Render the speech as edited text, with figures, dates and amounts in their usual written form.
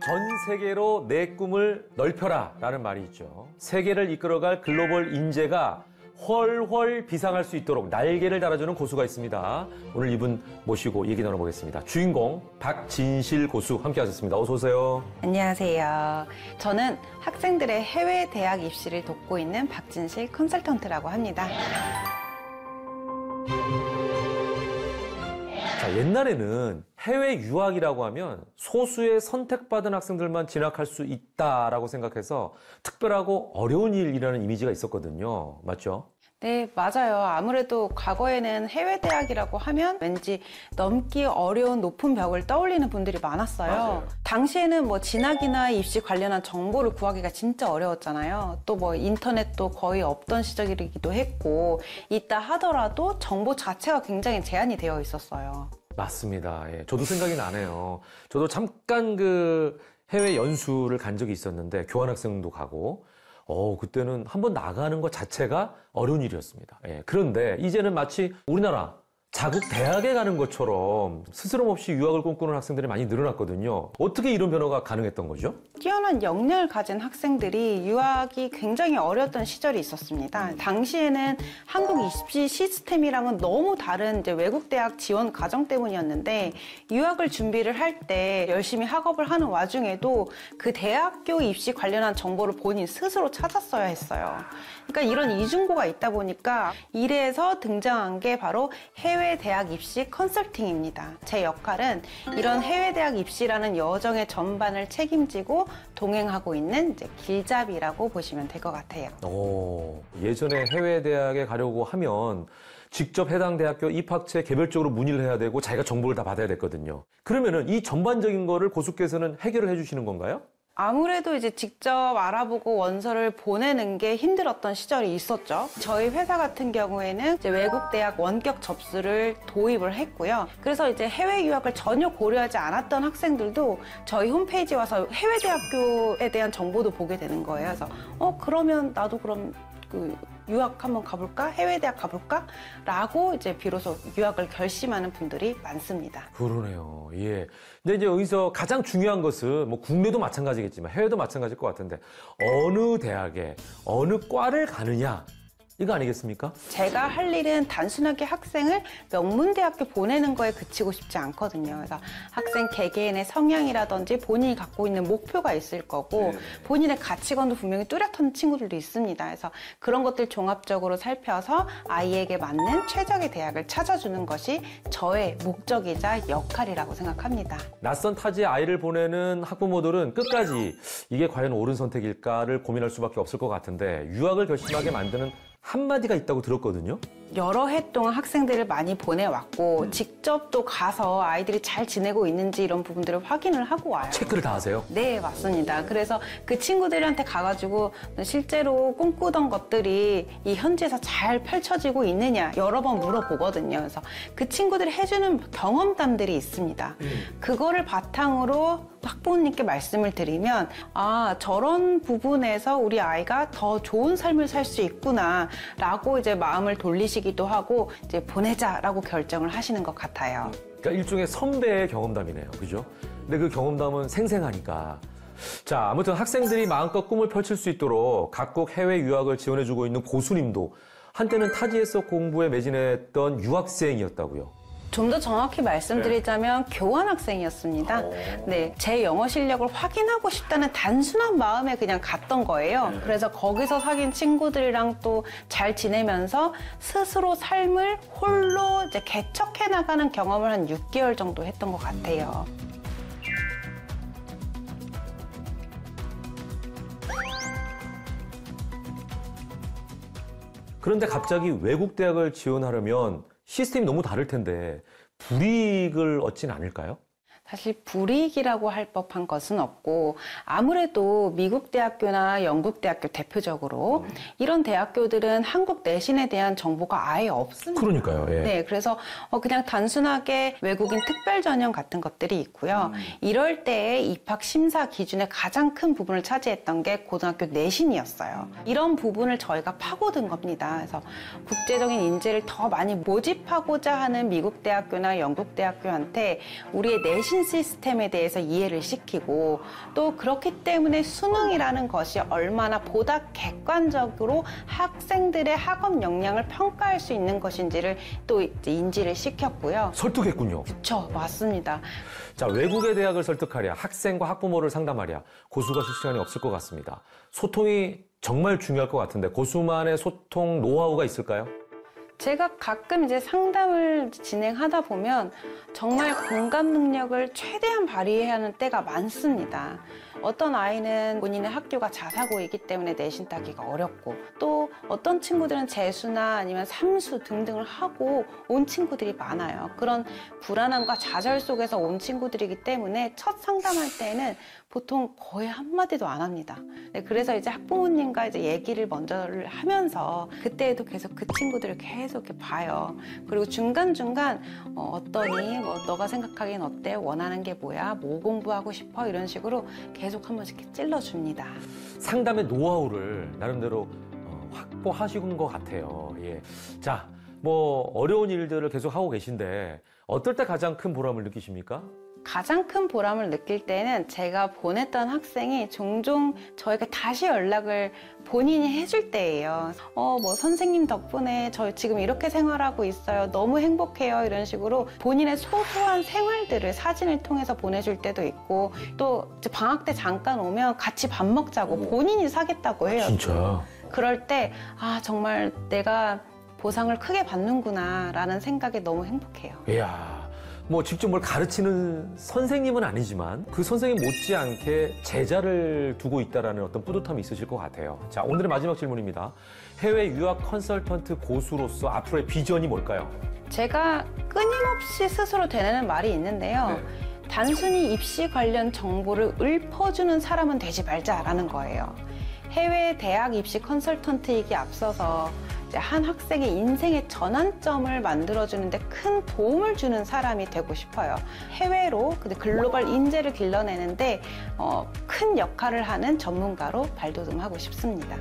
전 세계로 내 꿈을 넓혀라 라는 말이 있죠. 세계를 이끌어갈 글로벌 인재가 훨훨 비상할 수 있도록 날개를 달아주는 고수가 있습니다. 오늘 이분 모시고 얘기 나눠보겠습니다. 주인공 박진실 고수 함께하셨습니다. 어서 오세요. 안녕하세요. 저는 학생들의 해외 대학 입시를 돕고 있는 박진실 컨설턴트라고 합니다. 자, 옛날에는 해외 유학이라고 하면 소수의 선택받은 학생들만 진학할 수 있다라고 생각해서 특별하고 어려운 일이라는 이미지가 있었거든요. 맞죠? 네, 맞아요. 아무래도 과거에는 해외 대학이라고 하면 왠지 넘기 어려운 높은 벽을 떠올리는 분들이 많았어요. 맞아요. 당시에는 뭐 진학이나 입시 관련한 정보를 구하기가 진짜 어려웠잖아요. 또 뭐 인터넷도 거의 없던 시절이기도 했고, 있다 하더라도 정보 자체가 굉장히 제한이 되어 있었어요. 맞습니다. 예, 저도 생각이 나네요. 저도 잠깐 해외 연수를 간 적이 있었는데 교환학생도 가고 그때는 한번 나가는 것 자체가 어려운 일이었습니다. 예, 그런데 이제는 마치 우리나라 자국 대학에 가는 것처럼 스스럼 없이 유학을 꿈꾸는 학생들이 많이 늘어났거든요. 어떻게 이런 변화가 가능했던 거죠? 뛰어난 역량을 가진 학생들이 유학이 굉장히 어려웠던 시절이 있었습니다. 당시에는 한국 입시 시스템이랑은 너무 다른 이제 외국 대학 지원 과정 때문이었는데, 유학을 준비를 할 때 열심히 학업을 하는 와중에도 그 대학교 입시 관련한 정보를 본인 스스로 찾았어야 했어요. 그러니까 이런 이중고가 있다 보니까 이래서 등장한 게 바로 해외 대학 입시 컨설팅입니다. 제 역할은 이런 해외 대학 입시라는 여정의 전반을 책임지고 동행하고 있는 이제 길잡이라고 보시면 될 것 같아요. 예전에 해외 대학에 가려고 하면 직접 해당 대학교 입학처에 개별적으로 문의를 해야 되고 자기가 정보를 다 받아야 됐거든요. 그러면은 이 전반적인 거를 고수께서는 해결을 해주시는 건가요? 아무래도 이제 직접 알아보고 원서를 보내는 게 힘들었던 시절이 있었죠. 저희 회사 같은 경우에는 이제 외국 대학 원격 접수를 도입을 했고요. 그래서 이제 해외 유학을 전혀 고려하지 않았던 학생들도 저희 홈페이지에 와서 해외 대학교에 대한 정보도 보게 되는 거예요. 그래서 그러면 나도 그럼 유학 한번 가볼까? 해외 대학 가볼까? 라고 이제 비로소 유학을 결심하는 분들이 많습니다. 그러네요. 예. 근데 이제 여기서 가장 중요한 것은 뭐 국내도 마찬가지겠지만 해외도 마찬가지일 것 같은데 어느 대학에 어느 과를 가느냐 이거 아니겠습니까? 제가 할 일은 단순하게 학생을 명문대학교 보내는 거에 그치고 싶지 않거든요. 그래서 학생 개개인의 성향이라든지 본인이 갖고 있는 목표가 있을 거고 본인의 가치관도 분명히 뚜렷한 친구들도 있습니다. 그래서 그런 것들 종합적으로 살펴서 아이에게 맞는 최적의 대학을 찾아주는 것이 저의 목적이자 역할이라고 생각합니다. 낯선 타지에 아이를 보내는 학부모들은 끝까지 이게 과연 옳은 선택일까를 고민할 수밖에 없을 것 같은데 유학을 결심하게 만드는 한마디가 있다고 들었거든요. 여러 해 동안 학생들을 많이 보내왔고 직접 또 가서 아이들이 잘 지내고 있는지 이런 부분들을 확인을 하고 와요. 체크를 다 하세요? 네, 맞습니다. 그래서 그 친구들한테 가가지고 실제로 꿈꾸던 것들이 이 현지에서 잘 펼쳐지고 있느냐 여러 번 물어보거든요. 그래서 그 친구들이 해주는 경험담들이 있습니다. 그거를 바탕으로 학부모님께 말씀을 드리면 저런 부분에서 우리 아이가 더 좋은 삶을 살 수 있구나 라고 이제 마음을 돌리시기도 하고 이제 보내자라고 결정을 하시는 것 같아요. 그러니까 일종의 선배의 경험담이네요. 그죠? 근데 그 경험담은 생생하니까. 자, 아무튼 학생들이 마음껏 꿈을 펼칠 수 있도록 각국 해외 유학을 지원해주고 있는 고수님도 한때는 타지에서 공부에 매진했던 유학생이었다고요. 좀 더 정확히 말씀드리자면 교환학생이었습니다. 네, 제 영어 실력을 확인하고 싶다는 단순한 마음에 그냥 갔던 거예요. 그래서 거기서 사귄 친구들이랑 또 잘 지내면서 스스로 삶을 홀로 이제 개척해 나가는 경험을 한 6개월 정도 했던 것 같아요. 그런데 갑자기 외국 대학을 지원하려면 시스템이 너무 다를 텐데 불이익을 얻진 않을까요? 사실 불이익이라고 할 법한 것은 없고 아무래도 미국 대학교나 영국 대학교 대표적으로 이런 대학교들은 한국 내신에 대한 정보가 아예 없습니다. 그러니까요. 예. 네, 그래서 그냥 단순하게 외국인 특별 전형 같은 것들이 있고요. 이럴 때의 입학 심사 기준의 가장 큰 부분을 차지했던 게 고등학교 내신이었어요. 이런 부분을 저희가 파고든 겁니다. 그래서 국제적인 인재를 더 많이 모집하고자 하는 미국 대학교나 영국 대학교한테 우리의 내신 가르친 시스템에 대해서 이해를 시키고 또 그렇기 때문에 수능이라는 것이 얼마나 보다 객관적으로 학생들의 학업 역량을 평가할 수 있는 것인지를 또 이제 인지를 시켰고요. 설득했군요. 그렇죠, 맞습니다. 자, 외국의 대학을 설득하랴, 학생과 학부모를 상담하랴, 고수가 실 시간이 없을 것 같습니다. 소통이 정말 중요할 것 같은데 고수만의 소통 노하우가 있을까요? 제가 가끔 이제 상담을 진행하다 보면 정말 공감 능력을 최대한 발휘해야 하는 때가 많습니다. 어떤 아이는 본인의 학교가 자사고이기 때문에 내신 따기가 어렵고 또 어떤 친구들은 재수나 아니면 삼수 등등을 하고 온 친구들이 많아요. 그런 불안함과 좌절 속에서 온 친구들이기 때문에 첫 상담할 때는 보통 거의 한마디도 안 합니다. 네, 그래서 이제 학부모님과 이제 얘기를 먼저 하면서 그때에도 계속 그 친구들을 계속 이렇게 봐요. 그리고 중간중간 어떠니? 뭐 너가 생각하기엔 어때? 원하는 게 뭐야? 뭐 공부하고 싶어? 이런 식으로 계속 한 번씩 이렇게 찔러줍니다. 상담의 노하우를 나름대로 확보하신 것 같아요. 예. 자, 뭐 어려운 일들을 계속 하고 계신데 어떨 때 가장 큰 보람을 느끼십니까? 가장 큰 보람을 느낄 때는 제가 보냈던 학생이 종종 저에게 다시 연락을 본인이 해줄 때예요. 뭐 선생님 덕분에 저 지금 이렇게 생활하고 있어요. 너무 행복해요. 이런 식으로 본인의 소소한 생활들을 사진을 통해서 보내줄 때도 있고 또 이제 방학 때 잠깐 오면 같이 밥 먹자고 본인이 사겠다고 해요. 진짜? 그럴 때 정말 내가 보상을 크게 받는구나 라는 생각에 너무 행복해요. 이야. 뭐 직접 뭘 가르치는 선생님은 아니지만 그 선생님 못지않게 제자를 두고 있다는 어떤 뿌듯함이 있으실 것 같아요. 자, 오늘의 마지막 질문입니다. 해외 유학 컨설턴트 고수로서 앞으로의 비전이 뭘까요? 제가 끊임없이 스스로 되뇌는 말이 있는데요. 네. 단순히 입시 관련 정보를 읊어주는 사람은 되지 말자라는 거예요. 해외 대학 입시 컨설턴트이기 앞서서 한 학생의 인생의 전환점을 만들어주는데 큰 도움을 주는 사람이 되고 싶어요. 해외로 글로벌 인재를 길러내는데 큰 역할을 하는 전문가로 발돋움하고 싶습니다.